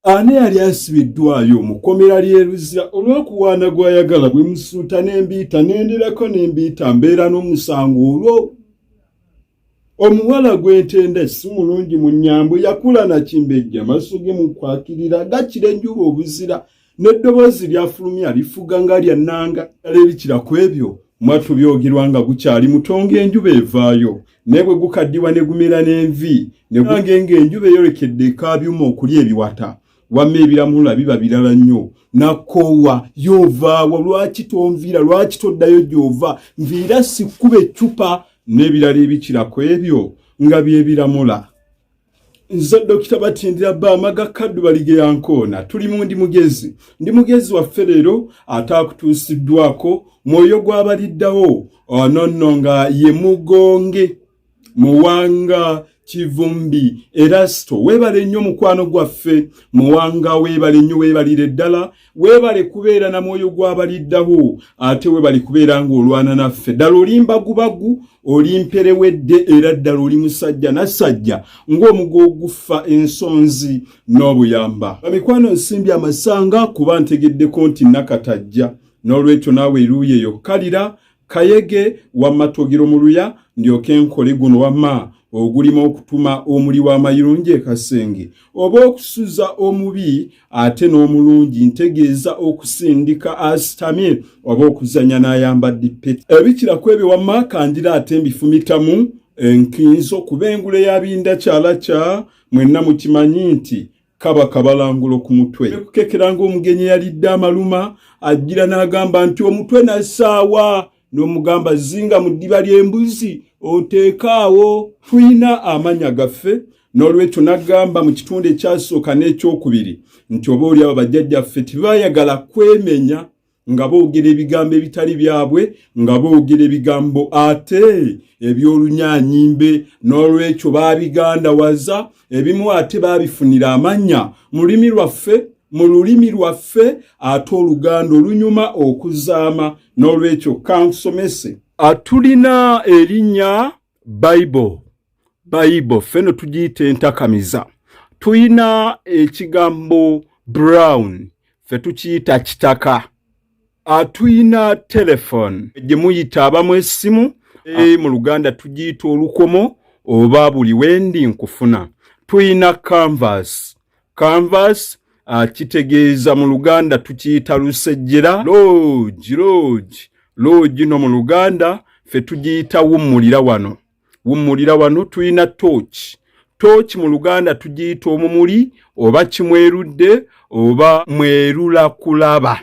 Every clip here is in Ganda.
Ani yali asibiddwayo mu kkomera ly'e Luzira olw'okuwaana gw'ayagala bwe musuuta n'embiita n'enderako n'embiita mbeera n'omusango olwo. Omuwala gw'entenda si mulungi mu nnyambo yakula na Kimbejja maaso ge mu kwakirira gakira enjuba obuzira n'eddoboozi lyafulumya lifuga nga lya nnanga. Ebikira ku ebyo mwatu byogerwa nga gukyali mutonga enjuba evaayo naye bwe gukaddiwa ne gumera n'envi ne gwange ng'enjuba eyolekedde ekaabyuma okulya ebiwata. Wamma ebiramula biba birala nnyo. Nakoowa y'ovaawa lwaki tonviira lwaki toddayo gy'ova nviira sikkuba eccupa n'ebirala ebikira ku ebyo nga byebiramula. Nze Dokita Batindira Bamaga Kaddu Balige Yankoona tuli mu ndi mugezi waffe leero ataakutuusiddwako mwoyo gw'abaliddawo nonno nga ye Mugonge Muwanga Kivumbi Erasto. Weebale nnyo mukwano gwaffe Muwanga, weebale nnyo weebalire ddala, weebale kubeera na mwoyo gw'abaliddawo ate weebale kubeera ng'olwana naffe. Ddala oli mbagubagu, oli mperewedde era ddala oli musajja nasajja ng'omugo ogufa ensonzi n'obuyamba. Bamikwano nsimbye amasanga kuba ntegeddeko nti nakatajja n'olwekyo naawe eruuyi eyo kalira kayege wammatogero mu luya ndyoke nkole guno wamma ogulima okutuma omuli w'amayirungi ekasenge oba okusuza omubi ate n'omulungi ntegeeza okusindika asitamye oba okuzanya n'ayambadde ppeti. Ebikira ku ebyo wamma kanjira ate mbifumitamu enkinzo kuba engule y'abinda kyala kya mwenna mukimanyi nti kaba kabalangulo ku mutwe. Kukekera ng'omugenyi yalidde amaluma ajjira n'agamba nti omutwe nasaawa n'omugamba zinga mu ddiba ly'embuzi oteekaawo. Tuyina amanya gaffe n'olwekyo n'agamba mu kitundu ekyasooka n'ekyokubiri nti oba oli abo bajjajjaffe tebaayagala kwemenya nga boogera ebigambo ebitali byabwe nga boogera ebigambo ate eby'olunyaanyimbe n'olwekyo baabigandawaza ebimu ate baabifunira amannya mu lulimi lwaffe ate oluganda olunyuma okuzaama n'olwekyo kansomese. Tulina erinnya Bible feno tugiyita entakamiza. Tuyina ekigambo brown fe tukiyita kitaka. Tuyina telephone gye muyita abamu essimu mu luganda tugiyita olukomo oba buli wendi nkufuna. Tuyina canvas kitegeeza mu luganda tukiyita lusejjera. Lodge no mu luganda fe tugiyita wummulira wano. Tuyina torch mu luganda tugiyita omumuli oba kimwerudde oba mwerula kulaba.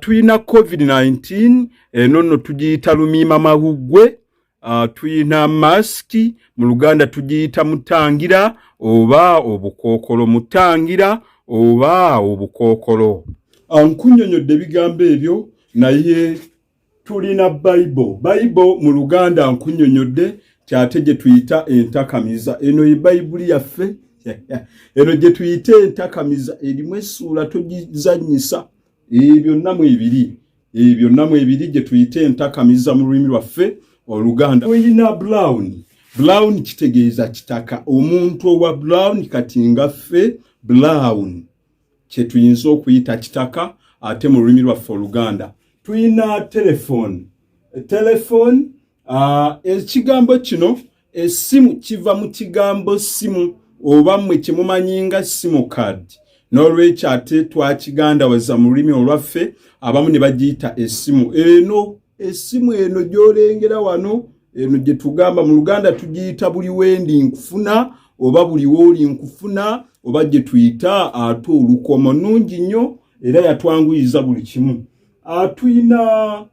Tuyina COVID-19 nonno tugiyita lumiima mahugwe. Tuyina maski mu luganda tugiyita mutangira oba obukookolo. Nkunnyonnyodde ebigambo ebyo naye tulina Bible mu luganda nkunnyonnyodde kyate gye tuyita entakamiza. Eno ye Bayibuli yaffe eno gye tuyita entakamiza erimu essuula togizannyisa. Byonna mu ebiri gye tuyita entakamiza mu lulimi lwaffe Oluganda. Tuyina brown kitegeeza kitaka. Omuntu owa brown kati nga ffe brown kye tuyinza okuyita kitaka ate mu lulimi lwaffe Oluganda. Tuyina telephone ekigambo kino essimu kiva mu kigambo simu oba mmwe kyemumanyi nga simu card n'olwekyo ate twakigandawaza mu lulimi olwaffe abamu ne bagiyita essimu. Essimu eno gy'olengera wano eno gye tugamba mu luganda tugiyita buli wendi nkufuna oba buli wooli nkufuna oba gye tuyita ate olukomo. Nnungi nnyo era yatwanguyiza buli kimu. Tuyina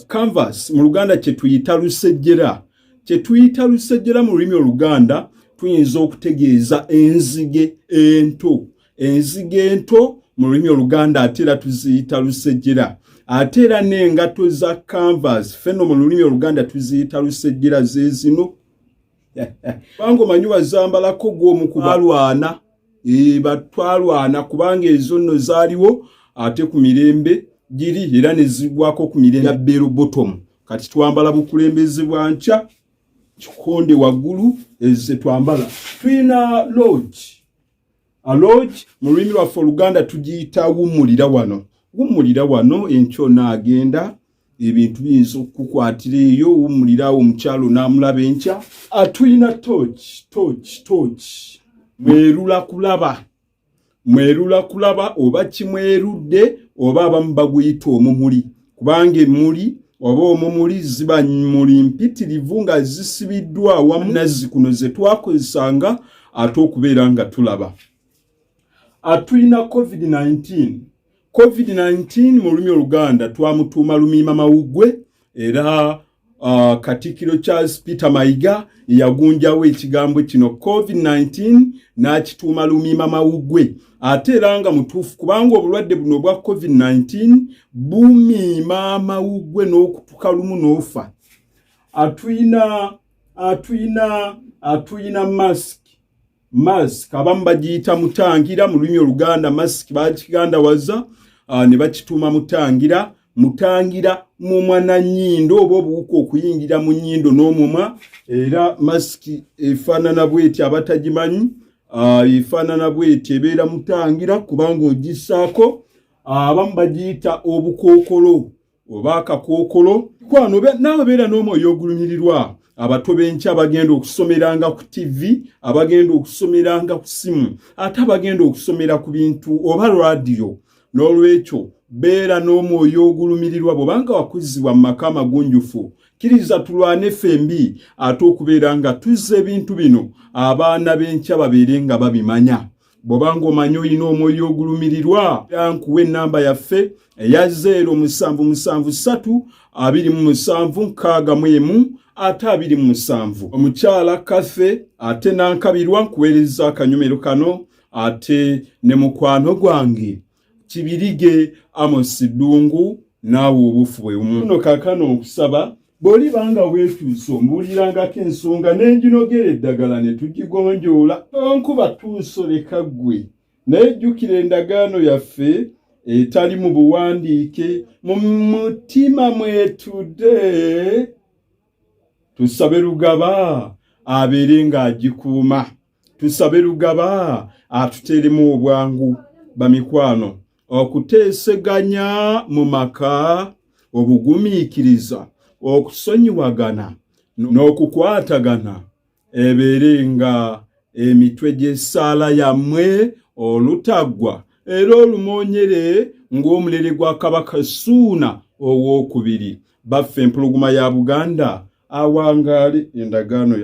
canvas mu luganda kye tuyita lusejjera. Mu lulimi Oluganda tuyinza okutegeeza enzige ento mu lulimi Oluganda ate era tuziyita lusejjera. Ate era n'engato za canvas feno mu lulimi Oluganda tuziyita lusejjera zeezino. Bango manyi wazambalako gw'omu kubalwana batwalwana kubanga ezo nno zaaliwo ate ku mirembe giri era ne zigwako ku mirembe ya bell bottom. Kati twambala bukulembeze bwa nca kikonde waggulu ezze twambala. Tuyina lodge Lodge mu lulimi lwaffe Oluganda tugiyita wummulira wano. Wummulira wano enkyo n'agenda ebintu biyinza okukukwatira eyo, wummulira omukyalo n'amulaba enkya. Tulina torch mwerula kulaba oba kimwerudde oba abamu baguyita omumuli, kubanga emmuli oba omumuli ziba mmuli mpitirivu nga zisibiddwa awamu nazzi kuno ze twakozesanga ate okubeera nga tulaba. Tulina COVID-19 mu lulimi Oluganda twamutuuma Lumiima Mawuggwe, era Katikkiro Charles Peter Mayiga yagunjawo ekigambo kino COVID-19 n'akituuma Lumiima Mawuggwe, ate era nga mutuufu kubanga obulwadde buno obwa COVID-19 bumiima amawuggwe n'okutuka lumu n'ofa. Atuyina mask abamu bagiyita mutangira mu lulimi Oluganda. Mask bakigandawaza ne bakituuma mutangira mumwa na nnyindo oba obuwuka okuyingira mu nnyindo n'omumwa, era mask efaanana bw'eti abatagimanyi efaanana bw'eti ebeera mutangira kubanga ogisaako. Abamu bagiyita obukookolo oba akakookolo. Kwano naawe beera n'omwoyo ogulumirirwa. Abato b'enkya abagenda okusomeranga ku TV, abagenda okusomeranga ku simu, ate abagenda okusomera ku bintu oba radio. N'olwekyo beera n'omwoyo ogulumirirwa bw'obanga wakuzibwa mu maka amagunjufu. Kkiriza tulwane FMB ate okubeera nga tuzza ebintu bino abaana b'enkya babeere nga babimanya. Bw'obanga omanyi olina omwoyo ogulumirirwa, nkuwa ennamba yaffe eya 07732761 ate 27. Omukyala Kathe ate nankabirwa nkuweereza akanyomero kano, ate ne mukwano gwange Kibirige Amos Ddungu naawe obufu bwe bumu. Nno kaakano okusaba bw'olibanga weetuuse ombuulirangako ensonga n'enginogera eddagala ne tugigonjoola. Onkuba tuusoleka ggwe, naye jjukira endagaano yaffe etali mu buwandiike, mu mutima mwetudde. Tusabe Lugaba abeere ng'agikuuma, tusabe Lugaba atuteeremu obwangu. Bamikwano, okuteeseganya mu maka, obugumiikiriza, okusonyiwagana n'okukwatagana ebeere nga emitwe gy'essaala yammwe olutaggwa era olumoonyere ng'omulere gwa Kabaka Ssuuna owookubiri. Baffe empologoma ya Buganda awangaale endagaano